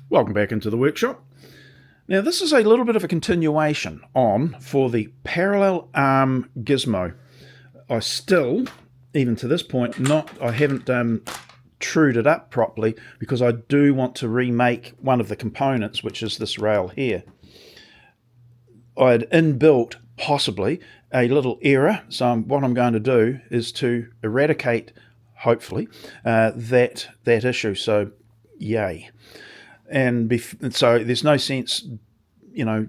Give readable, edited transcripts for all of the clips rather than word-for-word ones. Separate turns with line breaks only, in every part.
Welcome back into the workshop. Now this is a little bit of a continuation for the parallel arm gizmo. I still, even to this point, I haven't trued it up properly because I do want to remake one of the components, which is this rail here. I had inbuilt possibly a little error, so what I'm going to do is to eradicate, hopefully, that issue. So, yay. And so there's no sense,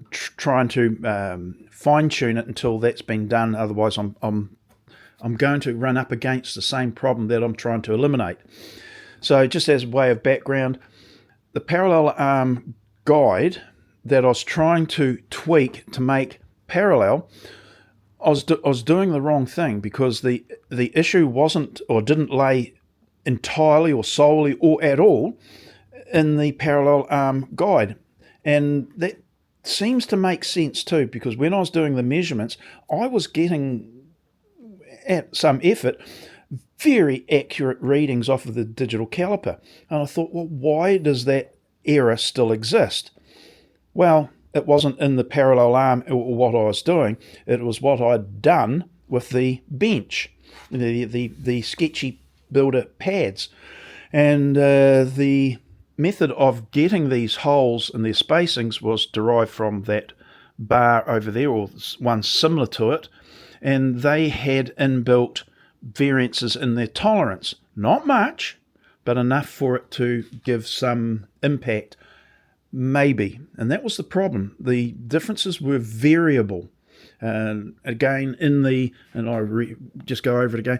trying to fine-tune it until that's been done. Otherwise, I'm going to run up against the same problem that I'm trying to eliminate. So just as a way of background, the parallel arm guide that I was trying to tweak to make parallel, I was doing the wrong thing because the issue wasn't or didn't lay entirely or solely or at all in the parallel arm guide. And that seems to make sense too, because when I was doing the measurements, I was getting, at some effort, very accurate readings off of the digital caliper. And I thought, well, why does that error still exist? Well, it wasn't in the parallel arm or what I was doing. It was what I'd done with the bench, the sketchy builder pads. And the method of getting these holes and their spacings was derived from that bar over there, or one similar to it, and they had inbuilt variances in their tolerance. Not much, but enough for it to give some impact, maybe. And that was the problem. The differences were variable. Again, just go over it again,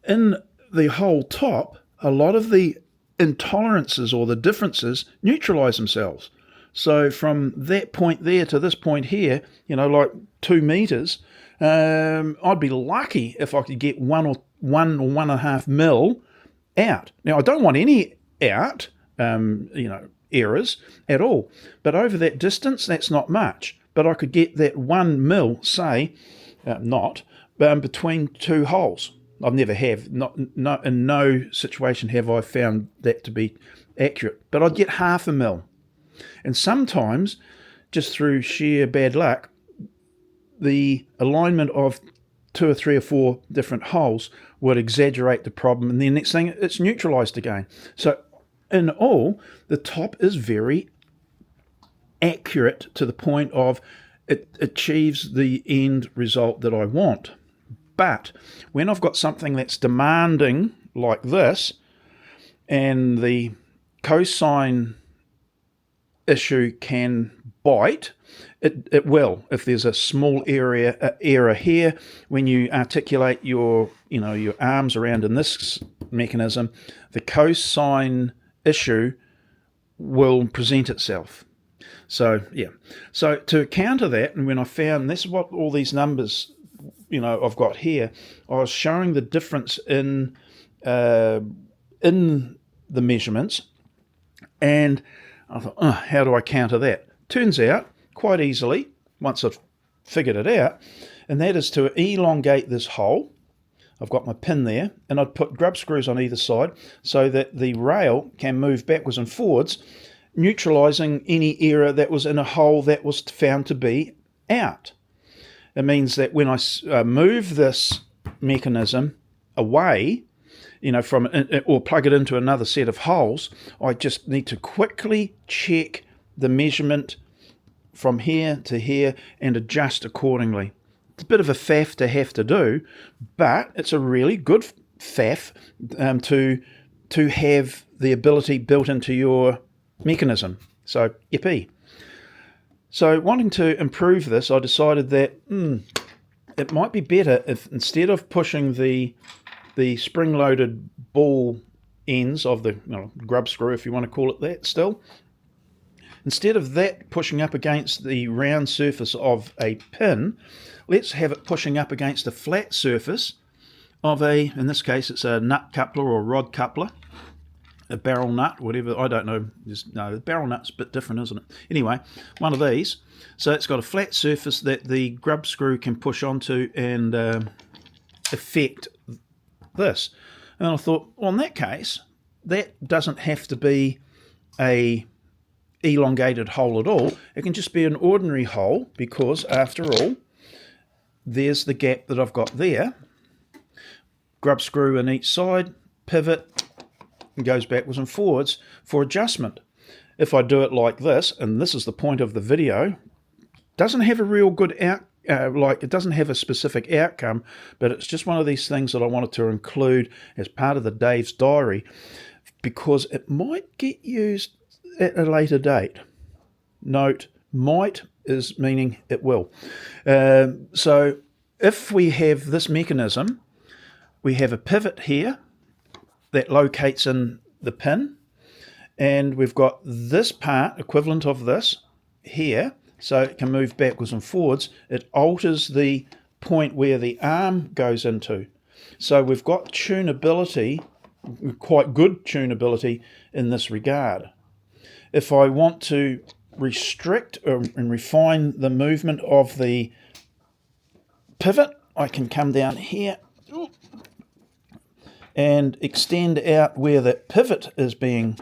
in the whole top, a lot of the intolerances or the differences neutralize themselves. So from that point there to this point here, like 2 meters, I'd be lucky if I could get 1.5 mil out. Now I don't want any out, errors at all. But over that distance, that's not much. But I could get that 1 mil, say, between 2 holes. I've never in no situation have I found that to be accurate. But I'd get 0.5 mil. And sometimes, just through sheer bad luck, the alignment of 2 or 3 or 4 different holes would exaggerate the problem, and the next thing, it's neutralized again. So in all, the top is very accurate to the point of it achieves the end result that I want. But when I've got something that's demanding like this, and the cosine issue can bite, it will. If there's a small error here, when you articulate your arms around in this mechanism, the cosine issue will present itself. So yeah. So to counter that, and when I found this is what all these numbers I've got here, I was showing the difference in the measurements, and I thought, how do I counter that? Turns out, quite easily, once I've figured it out, and that is to elongate this hole. I've got my pin there, and I'd put grub screws on either side so that the rail can move backwards and forwards, neutralizing any error that was in a hole that was found to be out. It means that when I move this mechanism away, from it, or plug it into another set of holes, I just need to quickly check the measurement from here to here and adjust accordingly. It's a bit of a faff to have to do, but it's a really good faff to have the ability built into your mechanism. So, yippee. So wanting to improve this, I decided that it might be better if instead of pushing the spring-loaded ball ends of the grub screw, if you want to call it that still, instead of that pushing up against the round surface of a pin, let's have it pushing up against a flat surface of in this case it's a nut coupler or rod coupler, a barrel nut, whatever, I don't know. The barrel nut's a bit different, isn't it? Anyway, one of these. So it's got a flat surface that the grub screw can push onto and affect this. And I thought, well, in that case, that doesn't have to be a elongated hole at all. It can just be an ordinary hole because, after all, there's the gap that I've got there. Grub screw in each side, pivot, and goes backwards and forwards for adjustment. If I do it like this, and this is the point of the video, doesn't have a real good it doesn't have a specific outcome, but it's just one of these things that I wanted to include as part of the Dave's Diary because it might get used at a later date. Note, might is meaning it will. So if we have this mechanism, we have a pivot here that locates in the pin, and we've got this part, equivalent of this, here, so it can move backwards and forwards. It alters the point where the arm goes into. So we've got tunability, quite good tunability in this regard. If I want to restrict and refine the movement of the pivot, I can come down here and extend out where the pivot is being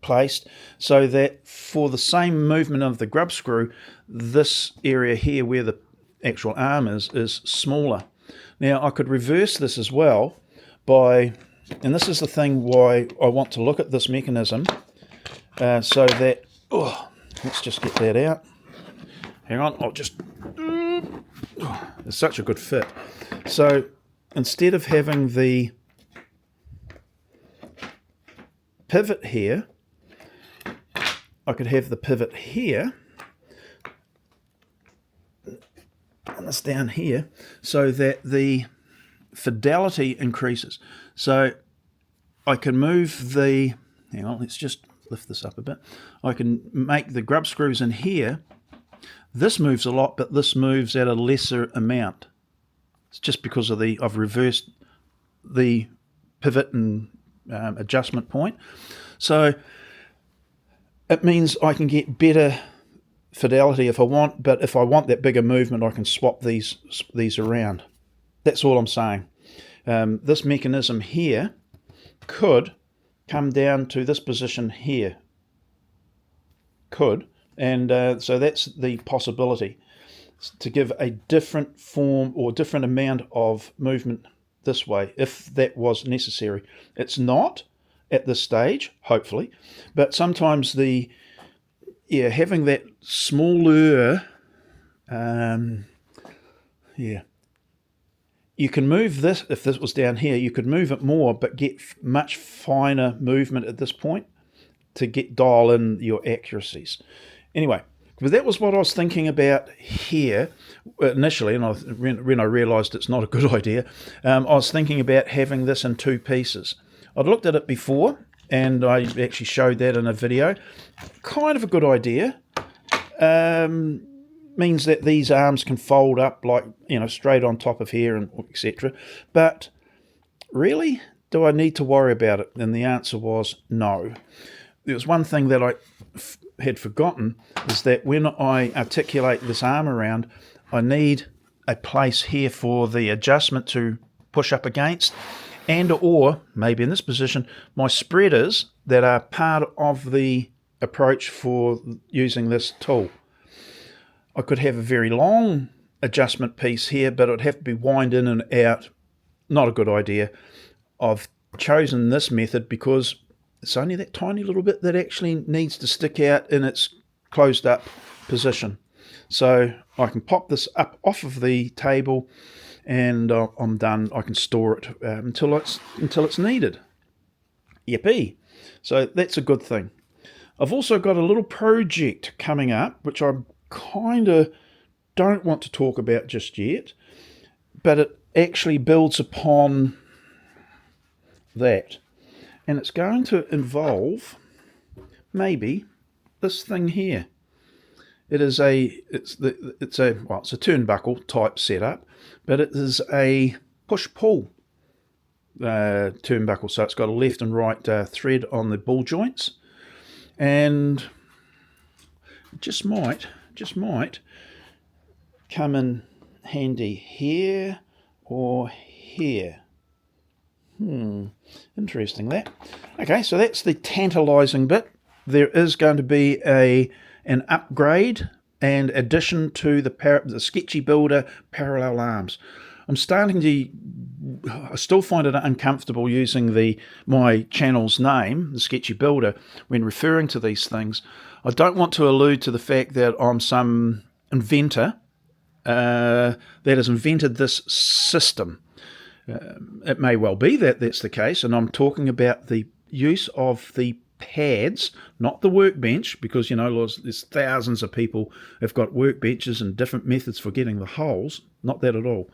placed so that for the same movement of the grub screw, this area here where the actual arm is smaller. Now I could reverse this as well by, and this is the thing why I want to look at this mechanism, so that, let's just get that out. Hang on, I'll just, it's such a good fit. So instead of having the pivot here, I could have the pivot here and this down here so that the fidelity increases. So I can move the, hang on, let's just lift this up a bit. I can make the grub screws in here. This moves a lot, but this moves at a lesser amount. It's just because of I've reversed the pivot and adjustment point. So it means I can get better fidelity if I want, but if I want that bigger movement, I can swap these around. That's all I'm saying. This mechanism here could come down to this position here. Could. And so that's the possibility, to give a different form or different amount of movement this way, if that was necessary. It's not at this stage, hopefully, but sometimes having that smaller, you can move this. If this was down here, you could move it more, but get much finer movement at this point to dial in your accuracies. Anyway, but that was what I was thinking about here initially, and when I realised it's not a good idea, I was thinking about having this in two pieces. I'd looked at it before, and I actually showed that in a video. Kind of a good idea. Means that these arms can fold up like, straight on top of here and etc. But really, do I need to worry about it? And the answer was no. There was one thing that I had forgotten, is that when I articulate this arm around, I need a place here for the adjustment to push up against, and or maybe in this position my spreaders that are part of the approach for using this tool. I could have a very long adjustment piece here, but it would have to be wind in and out. Not a good idea. I've chosen this method because it's only that tiny little bit that actually needs to stick out in its closed up position. So I can pop this up off of the table and I'm done. I can store it until it's needed. Yippee. So that's a good thing. I've also got a little project coming up, which I kind of don't want to talk about just yet, but it actually builds upon that. And it's going to involve maybe this thing here. It's a turnbuckle type setup, but it is a push-pull turnbuckle. So it's got a left and right thread on the ball joints, and it just might come in handy here or here. Interesting that. Okay, so that's the tantalizing bit. there is going to be an upgrade and addition to the Sketchy Builder parallel arms. I still find it uncomfortable using my channel's name, the Sketchy Builder, when referring to these things. I don't want to allude to the fact that I'm some inventor that has invented this system. It may well be that that's the case, and I'm talking about the use of the pads, not the workbench, because there's thousands of people have got workbenches and different methods for getting the holes. Not that at all,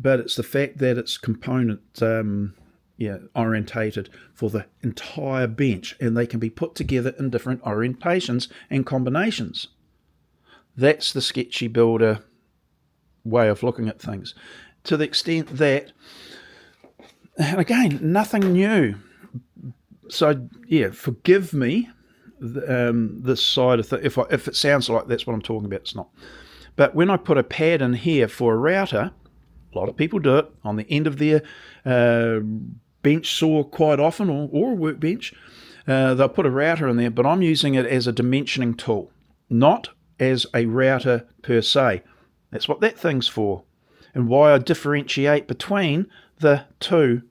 but it's the fact that it's component orientated for the entire bench, and they can be put together in different orientations and combinations. That's the Sketchy Builder way of looking at things, to the extent that, and again, nothing new. So forgive me this side of things. If it sounds like that's what I'm talking about, it's not. But when I put a pad in here for a router, a lot of people do it on the end of their bench saw quite often, or a workbench. They'll put a router in there, but I'm using it as a dimensioning tool, not as a router per se. That's what that thing's for, and why I differentiate between the two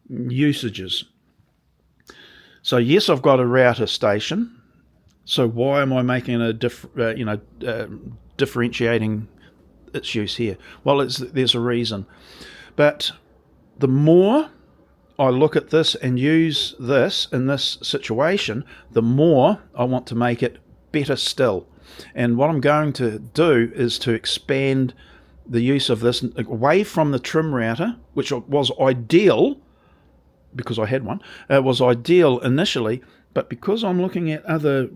usages. So yes, I've got a router station. So why am I making differentiating its use here? Well, there's a reason. But the more I look at this and use this in this situation, the more I want to make it better still. And what I'm going to do is to expand the use of this away from the trim router, which was ideal, because I had one, was ideal initially, but because I'm looking at other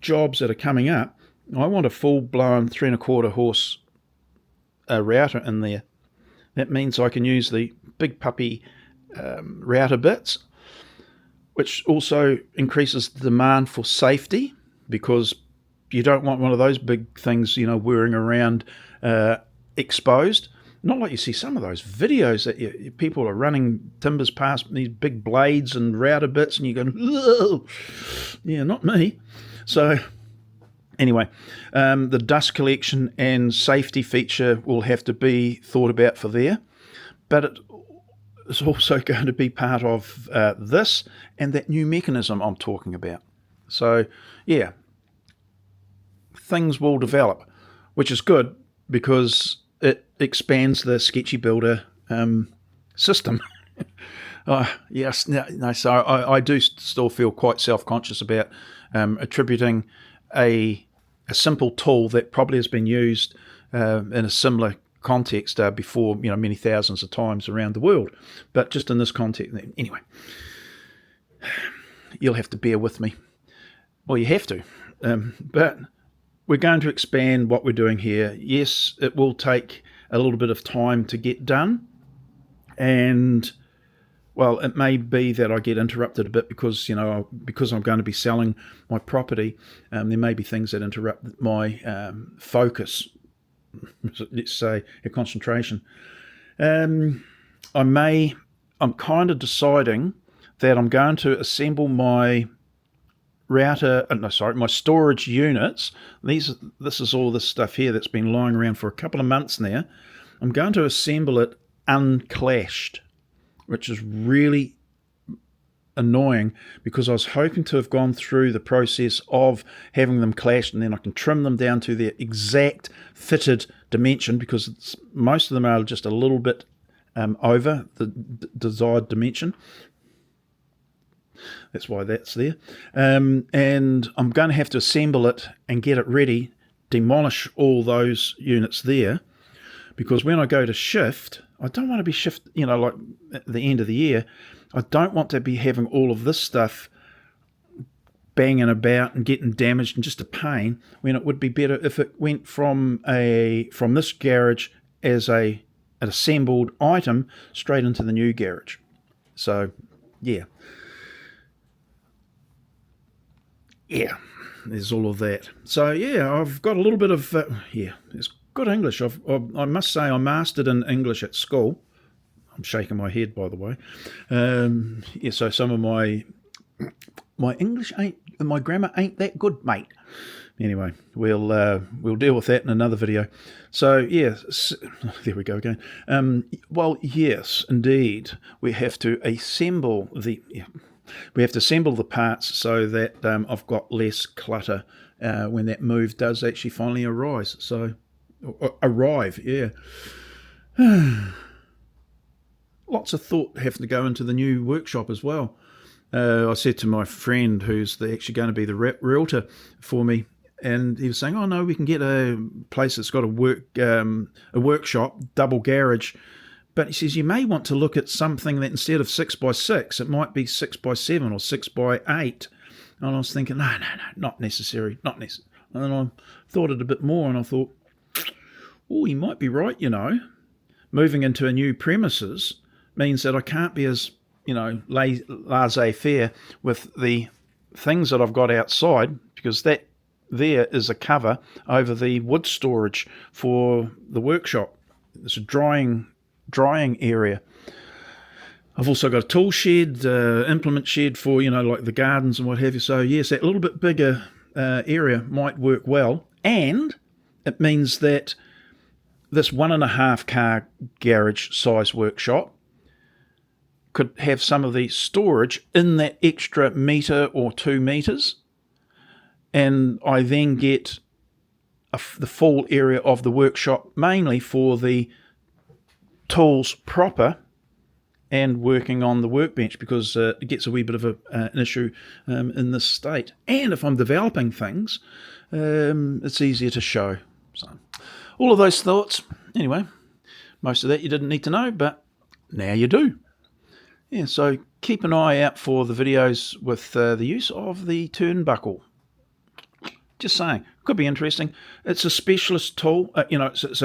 jobs that are coming up, I want a full-blown 3¼ horse router in there. That means I can use the big puppy router bits, which also increases the demand for safety, because you don't want one of those big things, whirring around exposed. Not like you see some of those videos that people are running timbers past these big blades and router bits, and you're going, "Whoa!" Yeah, not me. So anyway, the dust collection and safety feature will have to be thought about for there, but it's also going to be part of this and that new mechanism I'm talking about. So yeah, things will develop, which is good because it expands the Sketchy Builder system. Yes, no. So I do still feel quite self-conscious about attributing a simple tool that probably has been used in a similar context before, many thousands of times around the world, but just in this context. Anyway, you'll have to bear with me. Well, you have to, but we're going to expand what we're doing here. Yes, it will take a little bit of time to get done, and well, it may be that I get interrupted a bit because I'm going to be selling my property. There may be things that interrupt my focus, let's say a concentration. I'm kind of deciding that I'm going to assemble my my storage units. This is all this stuff here that's been lying around for a couple of months now. I'm going to assemble it unclashed, which is really annoying because I was hoping to have gone through the process of having them clashed, and then I can trim them down to their exact fitted dimension, because most of them are just a little bit over the desired dimension. That's why that's there. And I'm going to have to assemble it and get it ready, demolish all those units there, because when I go to shift, I don't want to be like at the end of the year, I don't want to be having all of this stuff banging about and getting damaged and just a pain, when it would be better if it went from this garage as an assembled item straight into the new garage. So yeah, there's all of that. So yeah, I've got a little bit of it's good English. I must say I mastered in English at school. I'm shaking my head, by the way. So some of my my grammar ain't that good, mate. Anyway, we'll deal with that in another video. So yeah, there we go again. Well, yes, indeed, we have to assemble the parts so that I've got less clutter when that move does actually finally arrive. Yeah. Lots of thought having to go into the new workshop as well. I said to my friend, who's actually going to be the realtor for me, and he was saying, "Oh no, we can get a place that's got a workshop, double garage." But he says you may want to look at something that instead of 6x6, it might be 6x7 or 6x8. And I was thinking, no, not necessary. And then I thought it a bit more, and I thought, oh, he might be right. Moving into a new premises means that I can't be as laissez-faire with the things that I've got outside, because that there is a cover over the wood storage for the workshop. It's a drying area. I've also got a tool shed, implement shed for like the gardens and what have you. So yes, that little bit bigger area might work well, and it means that this 1.5 car garage size workshop could have some of the storage in that extra metre or 2 metres, and I then get the full area of the workshop mainly for the tools proper and working on the workbench, because it gets a wee bit of an issue in this state. And if I'm developing things, it's easier to show. So all of those thoughts. Anyway, most of that you didn't need to know, but now you do. Yeah, so keep an eye out for the videos with the use of the turnbuckle. Just saying, could be interesting. It's a specialist tool. It's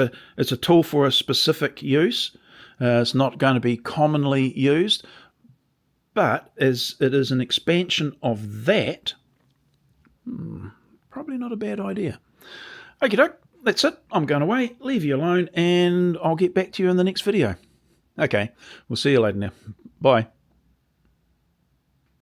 a tool for a specific use. It's not going to be commonly used, but as it is an expansion of that, probably not a bad idea. Okie doke, that's it. I'm going away, leave you alone, and I'll get back to you in the next video. Okay, we'll see you later now. Bye.